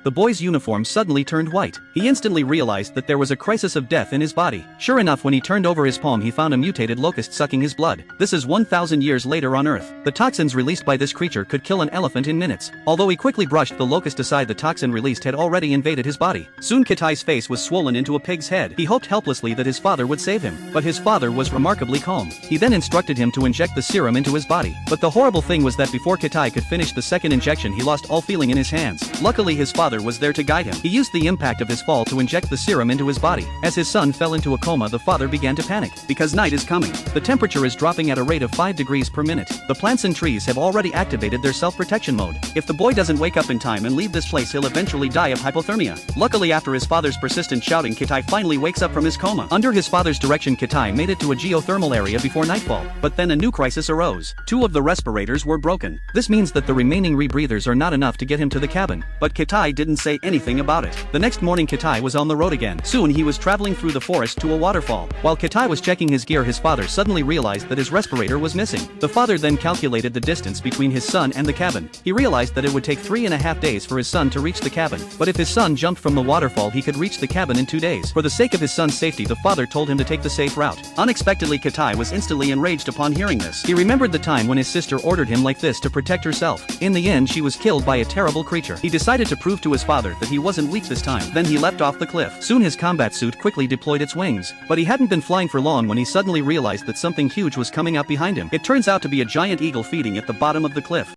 the boy's uniform suddenly turned white. He instantly realized that there was a crisis of death in his body. Sure enough, when he turned over his palm, he found a mutated locust sucking his blood. This is 1,000 years later on Earth. The toxins released by this creature could kill an elephant in minutes. Although he quickly brushed the locust aside, the toxin released had already invaded his body. Soon Kitai's face was swollen into a pig's head. He hoped helplessly that his father would save him, but his father was remarkably calm. He then instructed him to inject the serum into his body. But the horrible thing was that before Kitai could finish the second injection, he lost all feeling in his hands. Luckily, his father was there to guide him. He used the impact of his fall to inject the serum into his body. As his son fell into a coma, the father began to panic, because night is coming. The temperature is dropping at a rate of 5 degrees per minute. The plants and trees have already activated their self-protection mode. If the boy doesn't wake up in time and leave this place, he'll eventually die of hypothermia. Luckily, after his father's persistent shouting, Kitai finally wakes up from his coma. Under his father's direction, Kitai made it to a geothermal area before nightfall. But then a new crisis arose. 2 of the respirators were broken. This means that the remaining rebreathers are not enough to get him to the cabin. But Kitai didn't say anything about it. The next morning, Kitai was on the road again. Soon he was traveling through the forest to a waterfall. While Kitai was checking his gear, his father suddenly realized that his respirator was missing. The father then calculated the distance between his son and the cabin. He realized that it would take 3.5 days for his son to reach the cabin. But if his son jumped from the waterfall, he could reach the cabin in 2 days. For the sake of his son's safety, the father told him to take the safe route. Unexpectedly, Kitai was instantly enraged upon hearing this. He remembered the time when his sister ordered him like this to protect herself. In the end, she was killed by a terrible creature. He decided to prove to his father that he wasn't weak this time. Then he leapt off the cliff. Soon his combat suit quickly deployed its wings. But he hadn't been flying for long when he suddenly realized that something huge was coming up behind him. It turns out to be a giant eagle feeding at the bottom of the cliff.